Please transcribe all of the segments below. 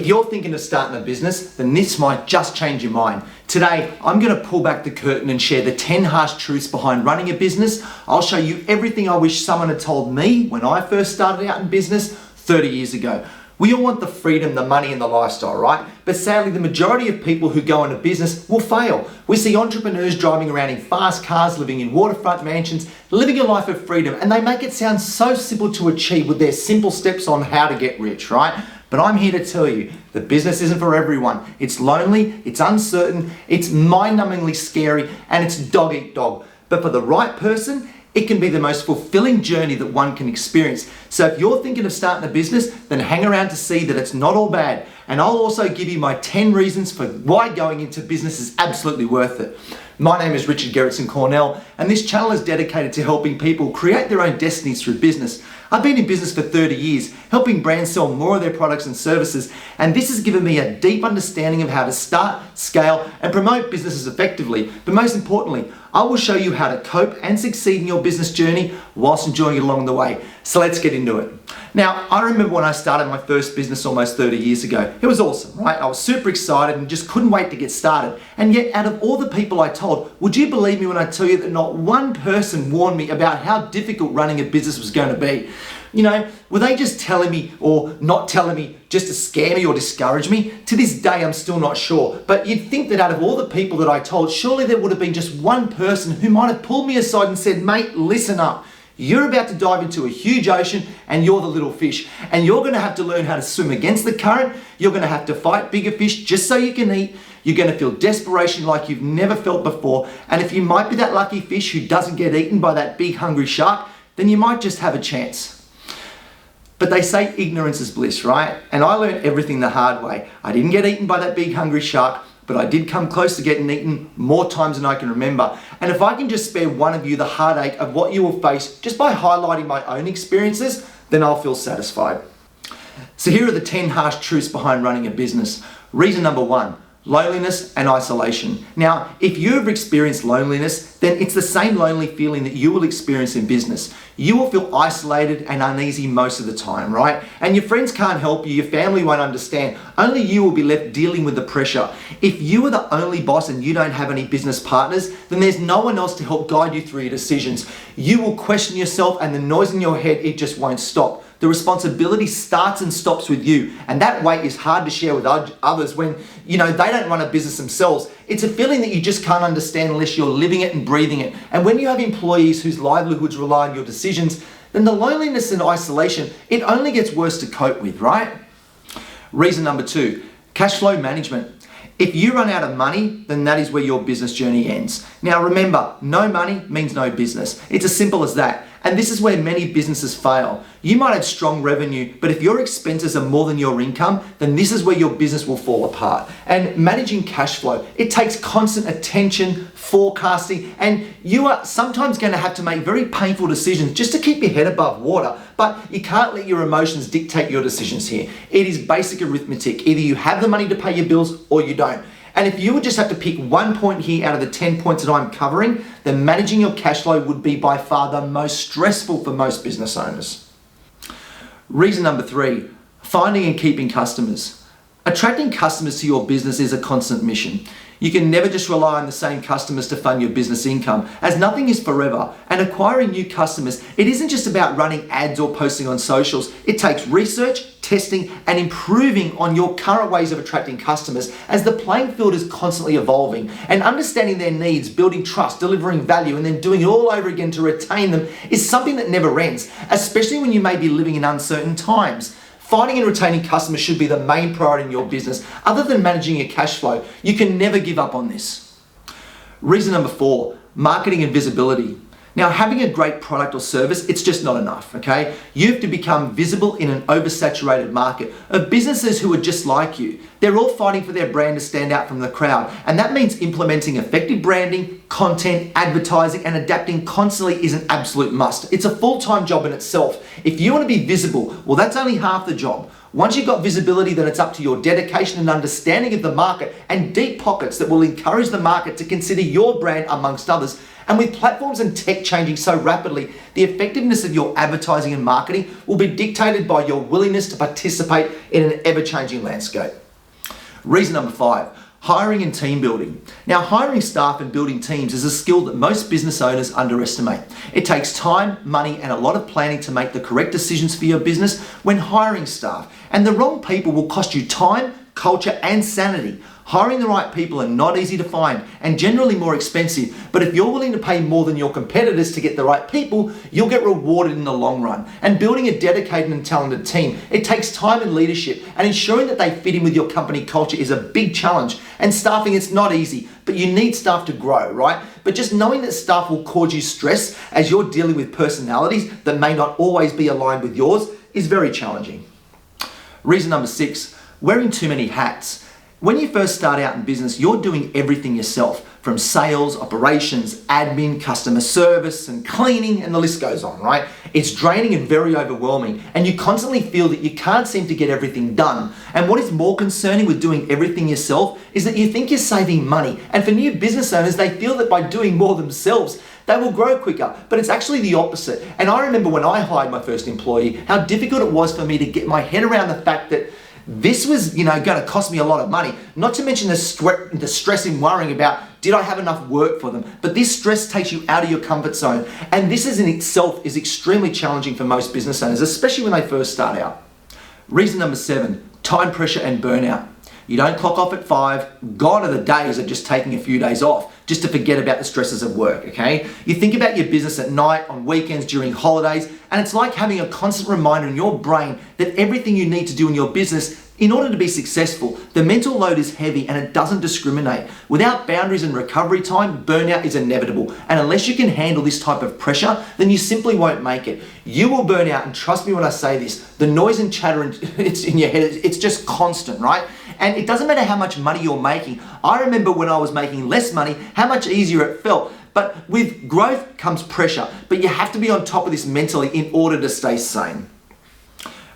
you're thinking of starting a business, then this might just change your mind. Today, I'm going to pull back the curtain and share the 10 harsh truths behind running a business. I'll show you everything I wish someone had told me when I first started out in business 30 years ago. We all want the freedom, the money, and the lifestyle, right? But sadly, the majority of people who go into business will fail. We see entrepreneurs driving around in fast cars, living in waterfront mansions, living a life of freedom, and they make it sound so simple to achieve with their simple steps on how to get rich, right? But I'm here to tell you that business isn't for everyone. It's lonely, it's uncertain, it's mind-numbingly scary, and it's dog eat dog. But for the right person, it can be the most fulfilling journey that one can experience. So if you're thinking of starting a business, then hang around to see that it's not all bad. And I'll also give you my 10 reasons for why going into business is absolutely worth it. My name is Richard Gerritsen-Cornell, and this channel is dedicated to helping people create their own destinies through business. I've been in business for 30 years, helping brands sell more of their products and services, and this has given me a deep understanding of how to start, scale, and promote businesses effectively. But most importantly, I will show you how to cope and succeed in your business journey whilst enjoying it along the way. So let's get into it. Now, I remember when I started my first business almost 30 years ago. It was awesome, right? I was super excited and just couldn't wait to get started. And yet, out of all the people I told, would you believe me when I tell you that not one person warned me about how difficult running a business was going to be? You know, were they just telling me or not telling me just to scare me or discourage me? To this day, I'm still not sure. But you'd think that out of all the people that I told, surely there would have been just one person who might have pulled me aside and said, mate, listen up. You're about to dive into a huge ocean and you're the little fish. And you're going to have to learn how to swim against the current. You're going to have to fight bigger fish just so you can eat. You're going to feel desperation like you've never felt before. And if you might be that lucky fish who doesn't get eaten by that big hungry shark, then you might just have a chance. But they say ignorance is bliss, right? And I learned everything the hard way. I didn't get eaten by that big hungry shark, but I did come close to getting eaten more times than I can remember. And if I can just spare one of you the heartache of what you will face just by highlighting my own experiences, then I'll feel satisfied. So here are the 10 harsh truths behind running a business. Reason number 1. Loneliness and isolation. Now, if you have experienced loneliness, then it's the same lonely feeling that you will experience in business. You will feel isolated and uneasy most of the time, right? And your friends can't help you, your family won't understand. Only you will be left dealing with the pressure. If you are the only boss and you don't have any business partners, then there's no one else to help guide you through your decisions. You will question yourself and the noise in your head, it just won't stop. The responsibility starts and stops with you, and that weight is hard to share with others when they don't run a business themselves. It's a feeling that you just can't understand unless you're living it and breathing it. And when you have employees whose livelihoods rely on your decisions, then the loneliness and isolation, it only gets worse to cope with, right? Reason number 2, cash flow management. If you run out of money, then that is where your business journey ends. Now remember, no money means no business. It's as simple as that. And this is where many businesses fail. You might have strong revenue, but if your expenses are more than your income, then this is where your business will fall apart. And managing cash flow, it takes constant attention, forecasting, and you are sometimes going to have to make very painful decisions just to keep your head above water. But you can't let your emotions dictate your decisions here. It is basic arithmetic. Either you have the money to pay your bills or you don't. And if you would just have to pick one point here out of the 10 points that I'm covering, then managing your cash flow would be by far the most stressful for most business owners. Reason number 3, finding and keeping customers. Attracting customers to your business is a constant mission. You can never just rely on the same customers to fund your business income, as nothing is forever. And acquiring new customers, it isn't just about running ads or posting on socials. It takes research, testing, and improving on your current ways of attracting customers as the playing field is constantly evolving. And understanding their needs, building trust, delivering value, and then doing it all over again to retain them is something that never ends, especially when you may be living in uncertain times. Finding and retaining customers should be the main priority in your business. Other than managing your cash flow, you can never give up on this. Reason number 4, marketing and visibility. Now, having a great product or service, it's just not enough, okay? You have to become visible in an oversaturated market of businesses who are just like you. They're all fighting for their brand to stand out from the crowd, and that means implementing effective branding, content, advertising, and adapting constantly is an absolute must. It's a full-time job in itself. If you want to be visible, well, that's only half the job. Once you've got visibility, then it's up to your dedication and understanding of the market and deep pockets that will encourage the market to consider your brand amongst others. And with platforms and tech changing so rapidly, the effectiveness of your advertising and marketing will be dictated by your willingness to participate in an ever-changing landscape. Reason number 5, hiring and team building. Now, hiring staff and building teams is a skill that most business owners underestimate. It takes time, money, and a lot of planning to make the correct decisions for your business when hiring staff. And the wrong people will cost you time, culture, and sanity. Hiring the right people are not easy to find and generally more expensive, but if you're willing to pay more than your competitors to get the right people, you'll get rewarded in the long run. And building a dedicated and talented team, it takes time and leadership, and ensuring that they fit in with your company culture is a big challenge. And staffing, it's not easy, but you need staff to grow, right? But just knowing that staff will cause you stress as you're dealing with personalities that may not always be aligned with yours is very challenging. Reason number 6, wearing too many hats. When you first start out in business, you're doing everything yourself, from sales, operations, admin, customer service, and cleaning, and the list goes on, right? It's draining and very overwhelming, and you constantly feel that you can't seem to get everything done. And what is more concerning with doing everything yourself is that you think you're saving money. And for new business owners, they feel that by doing more themselves, they will grow quicker, but it's actually the opposite. And I remember when I hired my first employee, how difficult it was for me to get my head around the fact that this was, going to cost me a lot of money. Not to mention the stress in worrying about, did I have enough work for them? But this stress takes you out of your comfort zone. And this in itself is extremely challenging for most business owners, especially when they first start out. Reason number 7, time pressure and burnout. You don't clock off at 5. Gone are the days of just taking a few days off just to forget about the stresses of work, okay? You think about your business at night, on weekends, during holidays, and it's like having a constant reminder in your brain that everything you need to do in your business in order to be successful. The mental load is heavy and it doesn't discriminate. Without boundaries and recovery time, burnout is inevitable. And unless you can handle this type of pressure, then you simply won't make it. You will burn out, and trust me when I say this, the noise and chatter it's in your head, it's just constant, right? And it doesn't matter how much money you're making. I remember when I was making less money, how much easier it felt. But with growth comes pressure. But you have to be on top of this mentally in order to stay sane.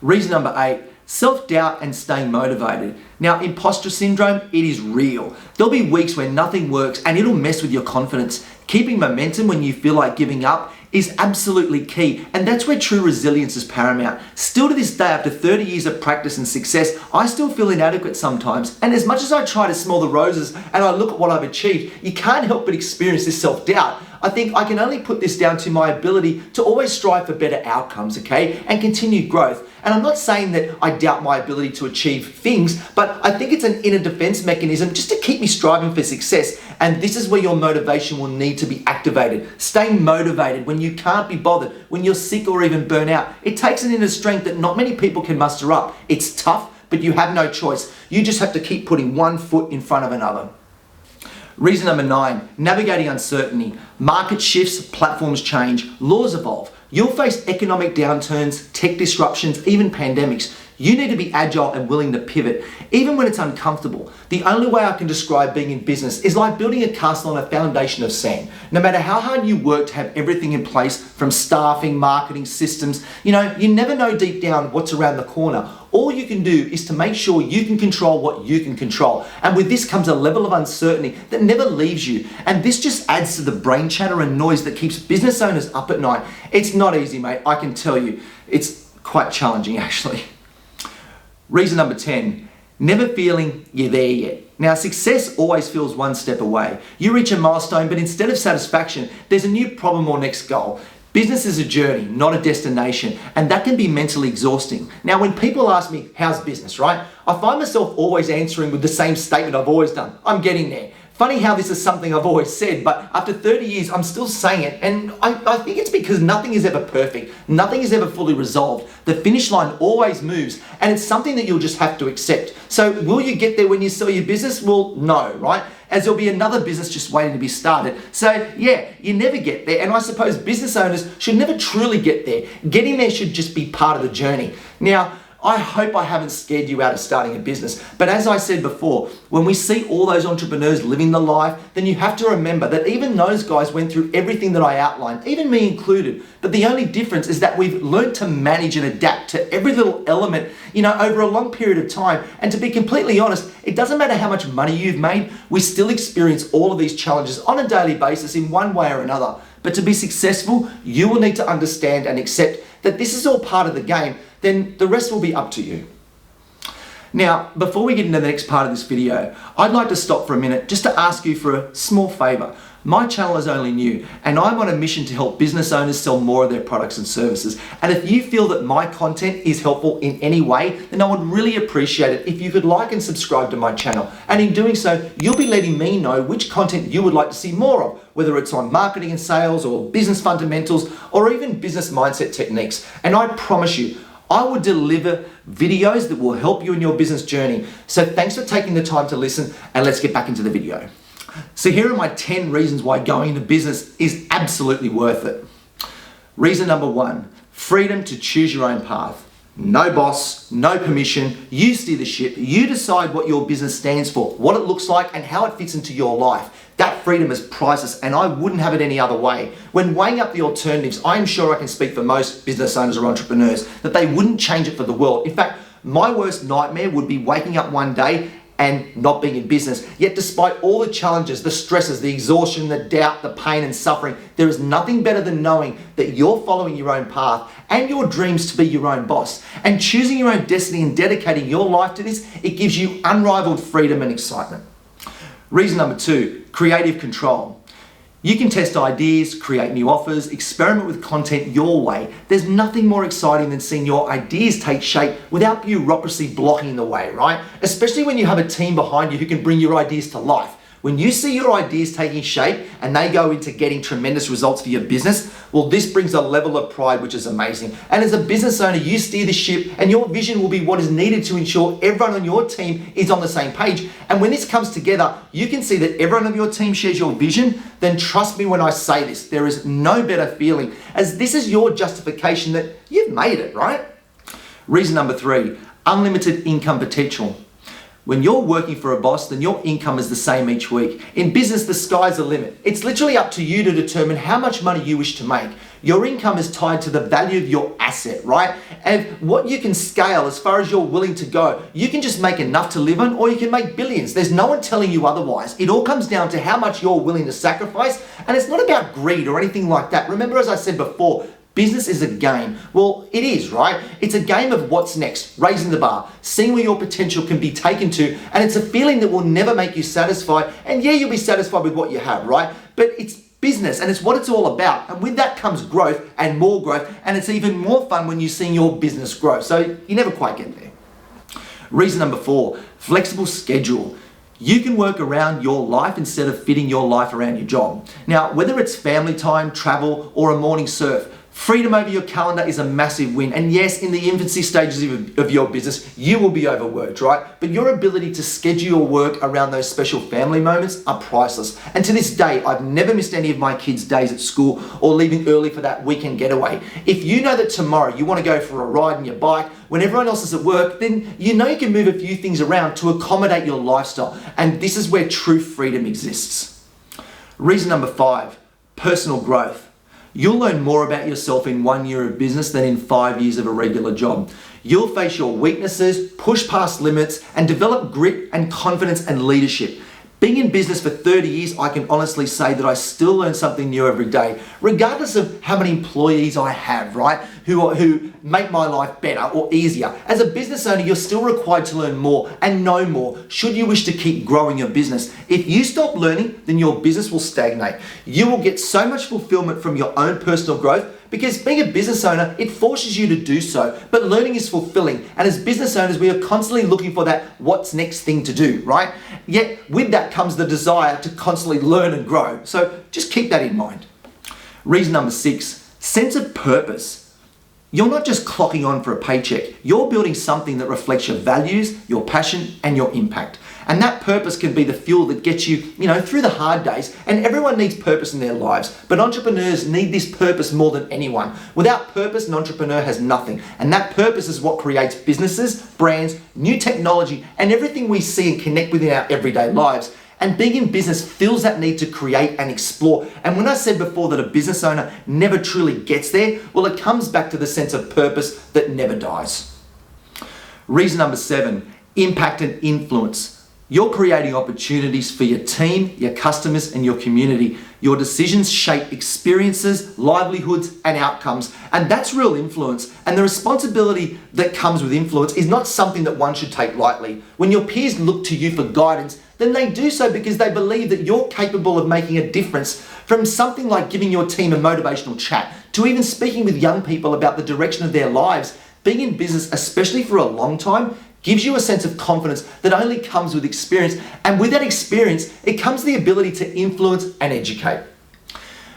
Reason number 8, self-doubt and staying motivated. Now, imposter syndrome, it is real. There'll be weeks where nothing works and it'll mess with your confidence. Keeping momentum when you feel like giving up is absolutely key, and that's where true resilience is paramount. Still to this day, after 30 years of practice and success, I still feel inadequate sometimes, and as much as I try to smell the roses and I look at what I've achieved, you can't help but experience this self-doubt. I think I can only put this down to my ability to always strive for better outcomes, okay, and continued growth. And I'm not saying that I doubt my ability to achieve things, but I think it's an inner defense mechanism just to keep me striving for success. And this is where your motivation will need to be activated. Staying motivated when you can't be bothered, when you're sick or even burn out. It takes an inner strength that not many people can muster up. It's tough, but you have no choice. You just have to keep putting one foot in front of another. Reason number 9, navigating uncertainty. Market shifts, platforms change, laws evolve. You'll face economic downturns, tech disruptions, even pandemics. You need to be agile and willing to pivot, even when it's uncomfortable. The only way I can describe being in business is like building a castle on a foundation of sand. No matter how hard you work to have everything in place, from staffing, marketing, systems, you never know deep down what's around the corner. All you can do is to make sure you can control what you can control. And with this comes a level of uncertainty that never leaves you. And this just adds to the brain chatter and noise that keeps business owners up at night. It's not easy, mate, I can tell you. It's quite challenging, actually. Reason number 10, never feeling you're there yet. Now, success always feels one step away. You reach a milestone, but instead of satisfaction, there's a new problem or next goal. Business is a journey, not a destination, and that can be mentally exhausting. Now, when people ask me, how's business, right? I find myself always answering with the same statement I've always done. I'm getting there. Funny how this is something I've always said, but after 30 years, I'm still saying it, and I think it's because nothing is ever perfect. Nothing is ever fully resolved. The finish line always moves, and it's something that you'll just have to accept. So will you get there when you sell your business? Well, no, right? As there'll be another business just waiting to be started. So yeah, you never get there, and I suppose business owners should never truly get there. Getting there should just be part of the journey. Now, I hope I haven't scared you out of starting a business. But as I said before, when we see all those entrepreneurs living the life, then you have to remember that even those guys went through everything that I outlined, even me included. But the only difference is that we've learned to manage and adapt to every little element, over a long period of time. And to be completely honest, it doesn't matter how much money you've made, we still experience all of these challenges on a daily basis in one way or another. But to be successful, you will need to understand and accept that this is all part of the game. Then the rest will be up to you. Now, before we get into the next part of this video, I'd like to stop for a minute just to ask you for a small favor. My channel is only new, and I'm on a mission to help business owners sell more of their products and services. And if you feel that my content is helpful in any way, then I would really appreciate it if you could like and subscribe to my channel. And in doing so, you'll be letting me know which content you would like to see more of, whether it's on marketing and sales or business fundamentals or even business mindset techniques. And I promise you, I will deliver videos that will help you in your business journey. So thanks for taking the time to listen, and let's get back into the video. So here are my 10 reasons why going into business is absolutely worth it. Reason number 1, freedom to choose your own path. No boss, no permission, you steer the ship, you decide what your business stands for, what it looks like, and how it fits into your life. That freedom is priceless, and I wouldn't have it any other way. When weighing up the alternatives, I am sure I can speak for most business owners or entrepreneurs that they wouldn't change it for the world. In fact, my worst nightmare would be waking up one day and not being in business. Yet despite all the challenges, the stresses, the exhaustion, the doubt, the pain and suffering, there is nothing better than knowing that you're following your own path and your dreams to be your own boss. And choosing your own destiny and dedicating your life to this, it gives you unrivaled freedom and excitement. Reason number 2, creative control. You can test ideas, create new offers, experiment with content your way. There's nothing more exciting than seeing your ideas take shape without bureaucracy blocking the way, right? Especially when you have a team behind you who can bring your ideas to life. When you see your ideas taking shape and they go into getting tremendous results for your business, well, this brings a level of pride which is amazing. And as a business owner, you steer the ship and your vision will be what is needed to ensure everyone on your team is on the same page. And when this comes together, you can see that everyone on your team shares your vision, then trust me when I say this, there is no better feeling, as this is your justification that you've made it, right? Reason number 3, unlimited income potential. When you're working for a boss, then your income is the same each week. In business, the sky's the limit. It's literally up to you to determine how much money you wish to make. Your income is tied to the value of your asset, right? And what you can scale as far as you're willing to go. You can just make enough to live on, or you can make billions. There's no one telling you otherwise. It all comes down to how much you're willing to sacrifice, and it's not about greed or anything like that. Remember, as I said before, business is a game. Well, it is, right? It's a game of what's next, raising the bar, seeing where your potential can be taken to, and it's a feeling that will never make you satisfied. And yeah, you'll be satisfied with what you have, right? But it's business and it's what it's all about. And with that comes growth and more growth, and it's even more fun when you're seeing your business grow. So you never quite get there. Reason number 4, flexible schedule. You can work around your life instead of fitting your life around your job. Now, whether it's family time, travel, or a morning surf, freedom over your calendar is a massive win. And yes, in the infancy stages of your business, you will be overworked, right? But your ability to schedule your work around those special family moments are priceless. And to this day, I've never missed any of my kids' days at school or leaving early for that weekend getaway. If you know that tomorrow you want to go for a ride on your bike when everyone else is at work, then you know you can move a few things around to accommodate your lifestyle. And this is where true freedom exists. Reason number 5, personal growth. You'll learn more about yourself in 1 year of business than in 5 years of a regular job. You'll face your weaknesses, push past limits, and develop grit and confidence and leadership. Being in business for 30 years, I can honestly say that I still learn something new every day, regardless of how many employees I have, right? Who make my life better or easier. As a business owner, you're still required to learn more and know more should you wish to keep growing your business. If you stop learning, then your business will stagnate. You will get so much fulfillment from your own personal growth because being a business owner, it forces you to do so. But learning is fulfilling. And as business owners, we are constantly looking for that what's next thing to do, right? Yet with that comes the desire to constantly learn and grow. So just keep that in mind. Reason number 6, sense of purpose. You're not just clocking on for a paycheck. You're building something that reflects your values, your passion, and your impact. And that purpose can be the fuel that gets you, through the hard days. And everyone needs purpose in their lives, but entrepreneurs need this purpose more than anyone. Without purpose, an entrepreneur has nothing. And that purpose is what creates businesses, brands, new technology, and everything we see and connect with in our everyday lives. And being in business fills that need to create and explore. And when I said before that a business owner never truly gets there, well, it comes back to the sense of purpose that never dies. Reason number 7, impact and influence. You're creating opportunities for your team, your customers, and your community. Your decisions shape experiences, livelihoods, and outcomes. And that's real influence. And the responsibility that comes with influence is not something that one should take lightly. When your peers look to you for guidance, then they do so because they believe that you're capable of making a difference, from something like giving your team a motivational chat to even speaking with young people about the direction of their lives. Being in business, especially for a long time, gives you a sense of confidence that only comes with experience. And with that experience, it comes the ability to influence and educate.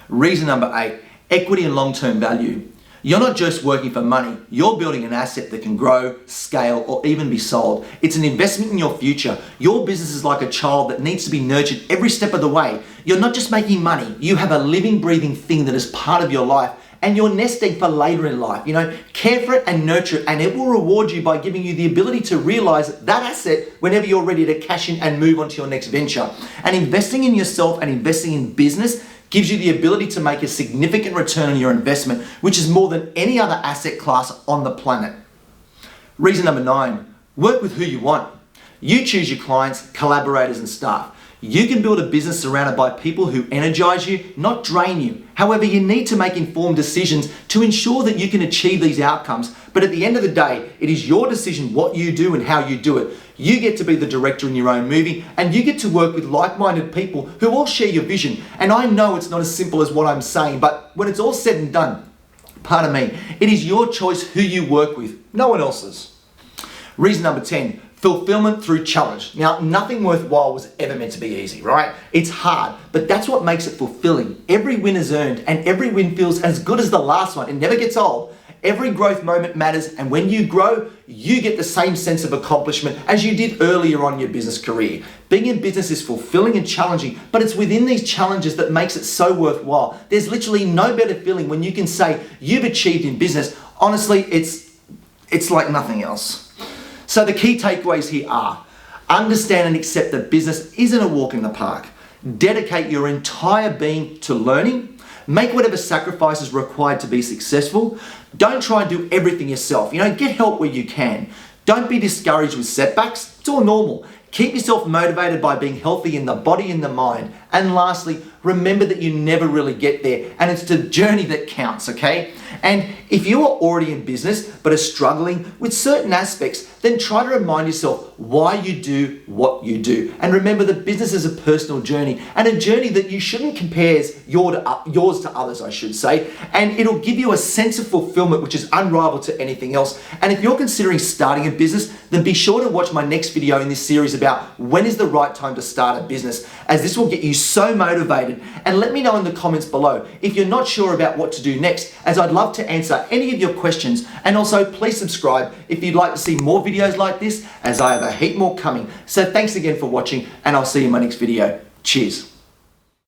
Reason number 8, equity and long-term value. You're not just working for money, you're building an asset that can grow, scale, or even be sold. It's an investment in your future. Your business is like a child that needs to be nurtured every step of the way. You're not just making money, you have a living, breathing thing that is part of your life. And you're nesting for later in life. Care for it and nurture it, and it will reward you by giving you the ability to realize that asset whenever you're ready to cash in and move on to your next venture. And investing in yourself and investing in business gives you the ability to make a significant return on your investment, which is more than any other asset class on the planet. Reason number 9, work with who you want. You choose your clients, collaborators, and staff. You can build a business surrounded by people who energize you, not drain you. However, you need to make informed decisions to ensure that you can achieve these outcomes. But at the end of the day, it is your decision what you do and how you do it. You get to be the director in your own movie, and you get to work with like-minded people who all share your vision. And I know it's not as simple as what I'm saying, but when it's all said and done, pardon me, it is your choice who you work with, no one else's. Reason number 10, fulfillment through challenge. Now, nothing worthwhile was ever meant to be easy, right? It's hard, but that's what makes it fulfilling. Every win is earned, and every win feels as good as the last one. It never gets old. Every growth moment matters, and when you grow, you get the same sense of accomplishment as you did earlier on in your business career. Being in business is fulfilling and challenging, but it's within these challenges that makes it so worthwhile. There's literally no better feeling when you can say you've achieved in business. Honestly, it's like nothing else. So the key takeaways here are: understand and accept that business isn't a walk in the park. Dedicate your entire being to learning. Make whatever sacrifices required to be successful. Don't try and do everything yourself. Get help where you can. Don't be discouraged with setbacks. It's all normal. Keep yourself motivated by being healthy in the body and the mind. And lastly, remember that you never really get there, and it's the journey that counts, okay? And if you are already in business but are struggling with certain aspects, then try to remind yourself why you do what you do. And remember that business is a personal journey, and a journey that you shouldn't compare yours to others, I should say. And it'll give you a sense of fulfillment which is unrivaled to anything else. And if you're considering starting a business, then be sure to watch my next video in this series about when is the right time to start a business, as this will get you so motivated. And let me know in the comments below if you're not sure about what to do next, as I'd love to answer any of your questions. And also please subscribe if you'd like to see more videos like this, as I have a heap more coming. So thanks again for watching, and I'll see you in my next video. Cheers.